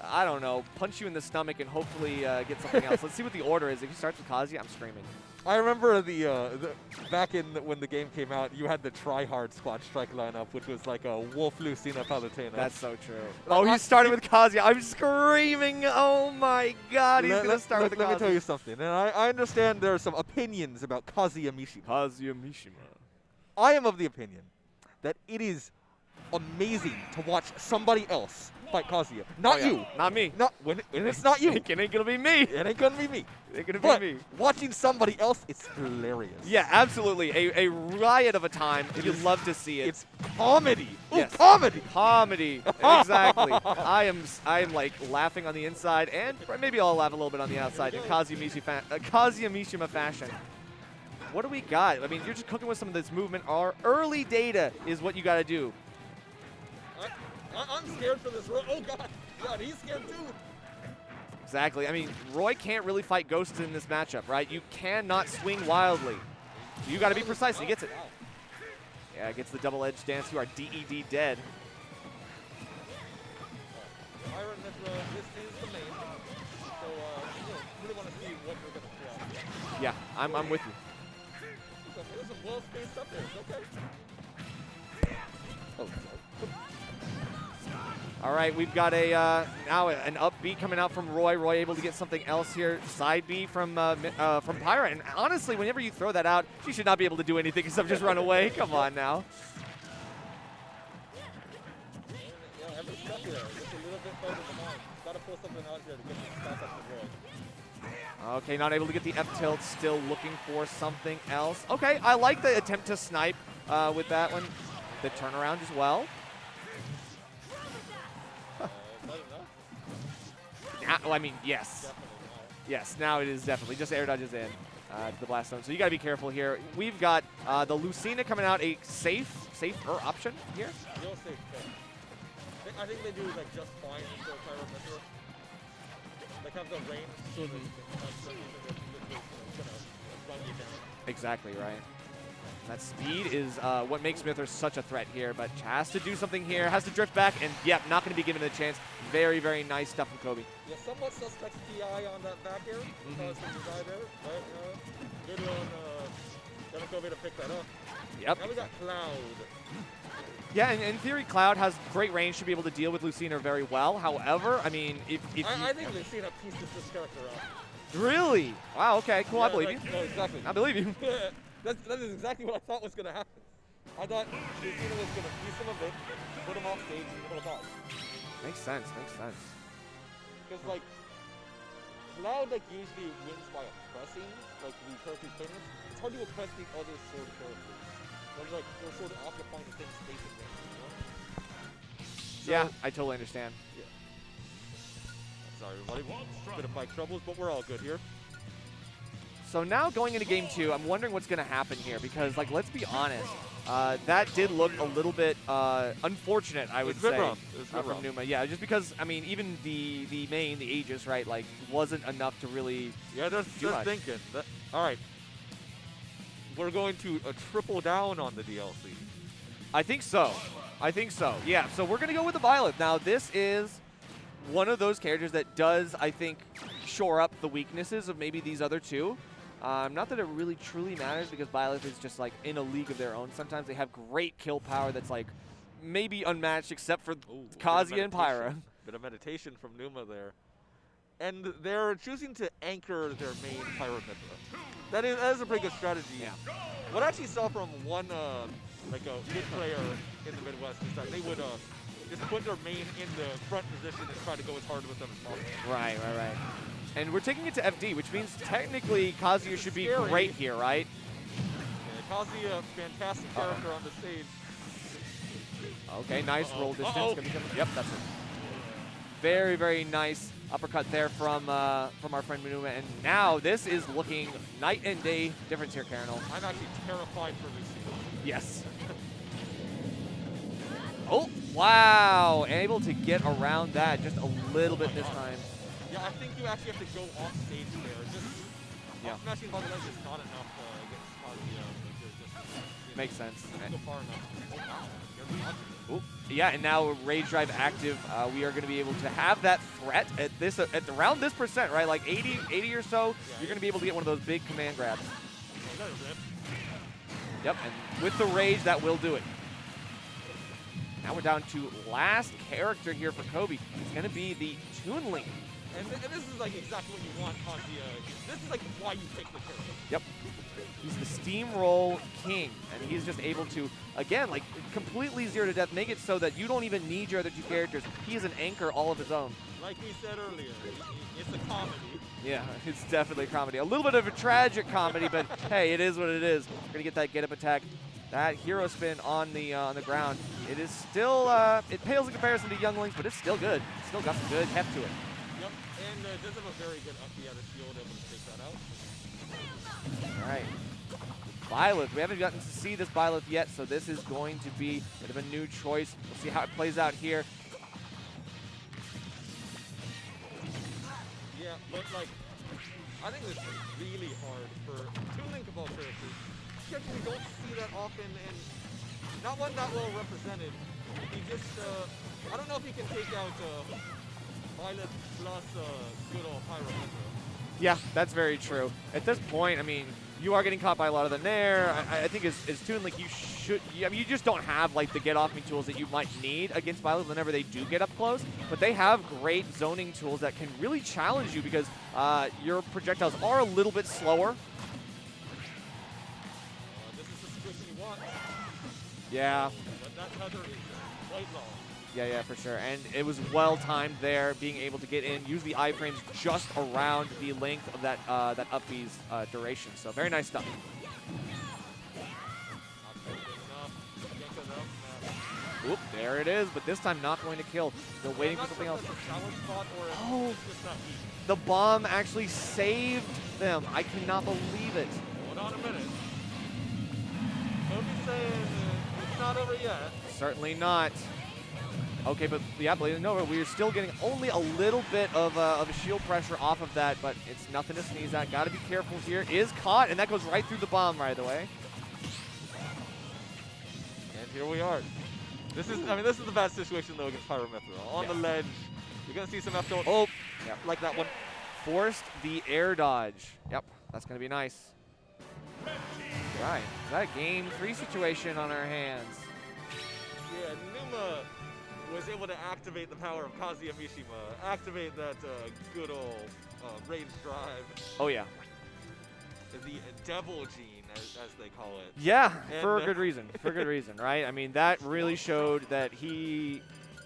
I don't know, punch you in the stomach and hopefully get something else. Let's see what the order is. If he starts with Kazuya, I'm screaming. I remember back when the game came out, you had the try-hard squad strike lineup, which was like a Wolf, Lucina, Palutena. That's so true. Oh, he started with Kazuya. I'm screaming. Oh my God, he's going to start with the Kazuya. Let me tell you something. And I understand there are some opinions about Kazuya Mishima. Kazuya Mishima. I am of the opinion that it is amazing to watch somebody else fight Kazuya. Not you. Not me. Not when it's not you. It ain't gonna be me. It ain't gonna be me. It ain't gonna But be me. watching somebody else, it's hilarious. Yeah, absolutely. A riot of a time. You'd love to see it. It's comedy. Ooh, Yes. comedy. Comedy. Exactly. I am like laughing on the inside, and maybe I'll laugh a little bit on the outside in Kazuya Mishima fashion. What do we got? I mean, you're just cooking with some of this movement. Our early data is what you got to do. I'm scared for this. Oh, God, he's scared too. Exactly. I mean, Roy can't really fight ghosts in this matchup, right? You cannot swing wildly. You got to be precise. He gets it. Yeah, gets the double-edged dance. You are DED dead. Iron Mithra, this is the main. So, really want to see what we're going to throw. Yeah, I'm with you. There's some well-spaced up there. It's okay. Oh, sorry. All right, we've got a now an up B coming out from Roy. Roy able to get something else here. Side B from Pyra. And honestly, whenever you throw that out, she should not be able to do anything except just run away. Come on now. Yeah, every step here, just a little bit further than mine. Got to pull something out here to get this back up to Roy. Okay, not able to get the F tilt. Still looking for something else. Okay, I like the attempt to snipe with that one. The turnaround as well. Now, I mean, yes. Yes, now it is definitely. Just air dodges in to the blast zone. So you got to be careful here. We've got the Lucina coming out, a safer option here. Real safe pick. I think they do like just fine into Pyro Mithra. Like have the range so that you can run you down. Exactly right. That speed is what makes Mithra such a threat here, but has to do something here, has to drift back, and yep, not going to be given a chance. Very, very nice stuff from Kobe. Yeah, somewhat suspect PI on that back air. Because from the guy there, right? Good on Kobe to pick that up. Yep. Now we got Cloud. Yeah, and in theory, Cloud has great range to be able to deal with Lucina very well. However, I mean, if I think Lucina pieced this character up. Really? Wow, okay, cool, Yeah, I believe like, you. No, exactly. I believe you. That is exactly what I thought was going to happen. I thought Lucina was going to piece him a bit, put him off stage, and pull him off. Makes sense, makes sense. Because, like, Cloud, like, usually wins by oppressing, like, the character's famous. It's hard to oppress the other sword characters. They're sort of occupying the same space as them, you know? So, Yeah, I totally understand. Yeah. Sorry, everybody. Bit of bike troubles, but we're all good here. So now going into game 2, I'm wondering what's going to happen here because, like, let's be honest, that did look a little bit unfortunate, I would say, from Pneuma. Yeah, just because, I mean, even the main, the Aegis, right, like, wasn't enough to really they're thinking. All right. We're going to triple down on the DLC. I think so. I think so. Yeah, so we're going to go with the Violet. Now, this is one of those characters that does, I think, shore up the weaknesses of maybe these other two. Not that it really truly matters because Violet is just like in a league of their own. Sometimes they have great kill power that's like maybe unmatched except for Kazuya and Pyra. Bit of meditation from Pneuma there. And they're choosing to anchor their main Pyro Mithra. That is a pretty good strategy. Yeah. What I actually saw from one like a good player in the Midwest is that they would just put their main in the front position and try to go as hard with them as possible. Right. And we're taking it to FD, which means technically Kazuya should be Scary. great here, right? Yeah, Kazuya, fantastic character on the stage. Okay, nice roll distance. Gonna be coming. Yep, that's it. Very, very nice uppercut there from our friend Pneuma. And now this is looking night and day difference here, Carinal. I'm actually terrified for Lucina. Yes. Oh, wow. Able to get around that just a little bit this time. Yeah, I think you actually have to go off stage there. Just smashing by the ledge is not enough against Kazuya. Just, Makes sense. Go far enough. Oh, wow. You're watching. Ooh. Yeah, and now Rage Drive active, we are going to be able to have that threat at this at around this percent, right? Like 80 or so, Yeah, you're going to be able to get one of those big command grabs. Another rip. Yep, and with the Rage, that will do it. Now we're down to last character here for Kobe. It's going to be the Toon Link. And this is like exactly what you want Kazuya. This is like why you pick the character. Yep. He's the Steamroll King, and he's just able to, again, like completely zero to death, make it so that you don't even need your other two characters. He is an anchor all of his own. Like we said earlier, it's a comedy. Yeah, it's definitely a comedy. A little bit of a tragic comedy, but hey, it is what it is. We're gonna get that get-up attack. That hero spin on the ground. It is still, it pales in comparison to Young Links, but it's still good. Still got some good heft to it. Yep, and does have a very good up-B out of shield, able to take that out. All right. Byleth. We haven't gotten to see this Byleth yet, so this is going to be a bit of a new choice. We'll see how it plays out here. Yeah, but like, I think it's really hard for Toon Link of all characters. You actually don't see that often, and not one that well represented. He just, I don't know if he can take out Violet plus good old Pyro Metro. Yeah, that's very true. At this point, I mean, you are getting caught by a lot of the Nair. I think as Toon Link, you should, I mean, you just don't have like the get off me tools that you might need against Byleth whenever they do get up close. But they have great zoning tools that can really challenge you because your projectiles are a little bit slower. This is the situation you want. Yeah. But that tether is quite long. Yeah, for sure. And it was well timed there, being able to get in, use the iframes just around the length of that that up B's duration. So very nice stuff. Oop, there it is, but this time not going to kill. Still waiting for something else. Oh, the bomb actually saved them. I cannot believe it. Hold on a minute. Kobe's saying it's not over yet. Certainly not. Okay, but yeah, no, we're still getting only a little bit of shield pressure off of that, but it's nothing to sneeze at. Got to be careful here. Is caught, and that goes right through the bomb right away. And here we are. This is, I mean, this is the bad situation though against Pyro Metro. On the ledge, you're gonna see some F tilt. Oh, yeah, like that one. Forced the air dodge. Yep, that's gonna be nice. Right, is that a game 3 situation on our hands? Yeah, Pneuma was able to activate the power of Kazuya Mishima, activate that good old rage drive. Oh yeah. The devil gene, as they call it. Yeah, and for a good reason. For a good reason, right? I mean, that really showed that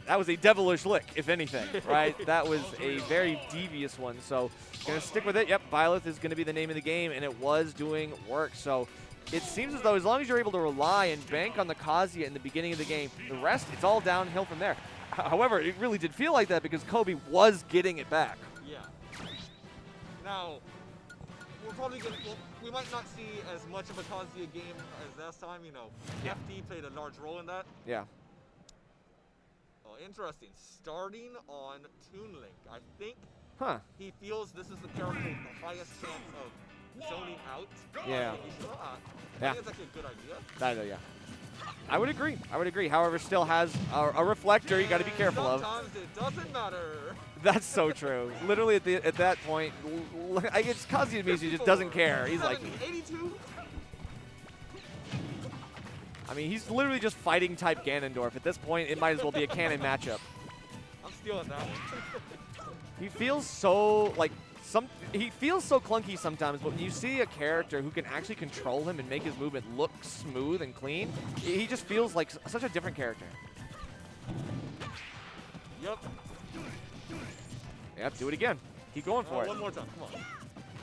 that was a devilish lick, if anything, right? That was a very devious one. So, gonna stick with it. Yep, Byleth is gonna be the name of the game, and it was doing work. So, it seems as though as long as you're able to rely and bank on the Kazuya in the beginning of the game, the rest, it's all downhill from there. However, it really did feel like that because Kobe was getting it back. Yeah. Now, we're probably gonna, we might not see as much of a Kazuya game as last time, you know. Yeah. FD played a large role in that. Yeah. Oh, interesting. Starting on Toon Link, I think he feels this is the character with the highest chance of zoning out. Yeah. I think it's actually a good idea. Yeah. I would agree. However, still has a reflector you got to be careful of. Sometimes it doesn't matter. That's so true. Literally at that point, I guess Kazuya Mishi just doesn't care. He's like 82. I mean, he's literally just fighting type Ganondorf. At this point, it might as well be a canon matchup. I'm stealing that one. He feels so he feels so clunky sometimes, but when you see a character who can actually control him and make his movement look smooth and clean, he just feels like such a different character. Yep, do it again. Keep going for it. One more time, come on.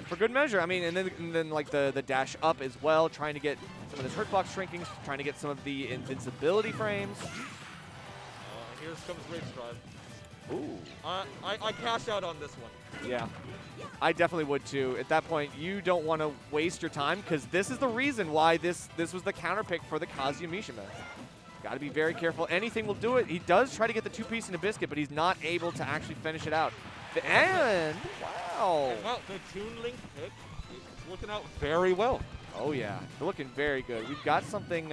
For good measure. I mean, and then like the dash up as well, trying to get some of this hurtbox shrinking, trying to get some of the invincibility frames. Here comes Rage Drive. Ooh. I cash out on this one. Yeah. I definitely would too. At that point, you don't want to waste your time because this is the reason why this was the counter pick for the Kazuya Mishima. Got to be very careful. Anything will do it. He does try to get the 2-piece in a biscuit, but he's not able to actually finish it out. And wow. And well, the Toon Link pick is working out very well. Oh yeah, they're looking very good. We've got something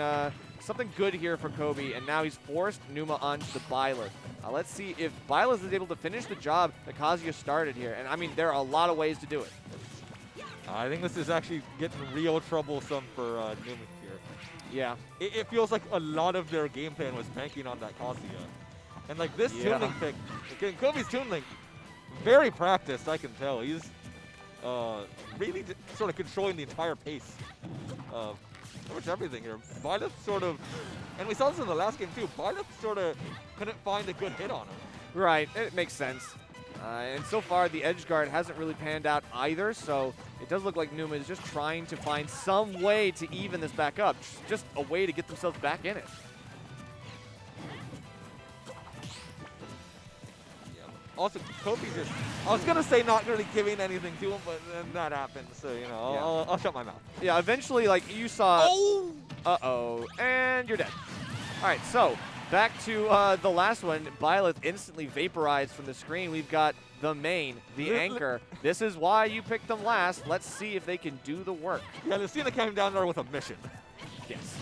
something good here for Kobe, and now he's forced Pneuma onto the Byleth. Let's see if Byleth is able to finish the job that Kazuya started here. And I mean, there are a lot of ways to do it. I think this is actually getting real troublesome for Pneuma here. Yeah. It feels like a lot of their game plan was banking on that Kazuya. And like this Toon Link pick, again, Kobe's Toon Link, very practiced, I can tell. He's really sort of controlling the entire pace of pretty much everything here. Byleth sort of, and we saw this in the last game too, Byleth sort of couldn't find a good hit on him. Right, it makes sense. And so far, the edge guard hasn't really panned out either, so it does look like Pneuma is just trying to find some way to even this back up, just a way to get themselves back in it. Also, Kobe just, I was going to say not really giving anything to him, but then that happened, so, you know, I'll shut my mouth. Yeah, eventually, like, you saw... Oh! Uh-oh, and you're dead. All right, so back to the last one. Byleth instantly vaporized from the screen. We've got the main, the anchor. This is why you picked them last. Let's see if they can do the work. Yeah, Lucina came down there with a mission. Yes.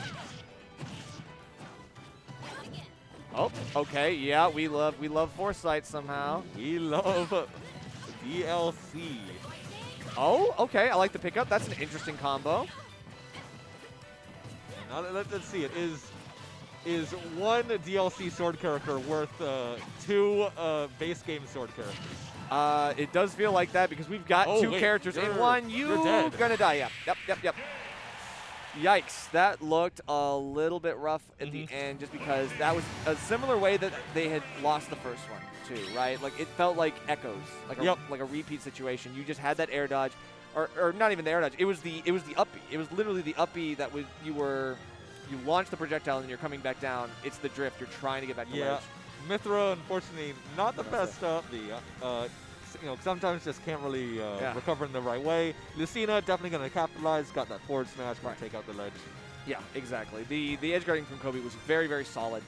Oh, okay, yeah, we love Foresight somehow. We love DLC. Oh, okay, I like the pickup. That's an interesting combo. Now let's see it. Is one DLC sword character worth two base game sword characters? It does feel like that because we've got two characters in one. You're gonna die. Yeah. Yep. Yikes, that looked a little bit rough at the end just because that was a similar way that they had lost the first one too, right? Like it felt like echoes, like a repeat situation. You just had that air dodge, or not even the air dodge. It was the uppie. It was literally the uppie that was you launch the projectile and you're coming back down. It's the drift. You're trying to get back to ledge. Mithra, unfortunately, not the best uppie. You know, sometimes just can't really recover in the right way. Lucina definitely going to capitalize, got that forward smash, going to take out the ledge. Yeah, exactly. The edge guarding from Kobe was very, very solid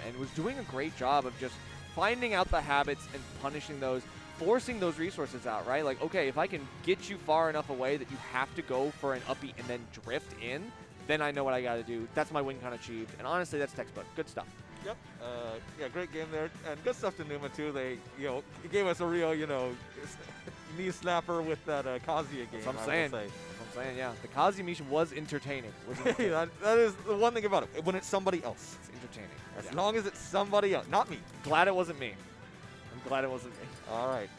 and was doing a great job of just finding out the habits and punishing those, forcing those resources out, right? Like, okay, if I can get you far enough away that you have to go for an uppie and then drift in, then I know what I got to do. That's my win con achieved. And honestly, that's textbook. Good stuff. Yep. Yeah, great game there, and good stuff to Pneuma too. They, gave us a real, knee slapper with that Kazuya game. That's what I'm saying. Yeah. The Kazuya mission was entertaining. That is the one thing about it. When it's somebody else, it's entertaining. As long as it's somebody else, not me. Glad it wasn't me. I'm glad it wasn't me. All right.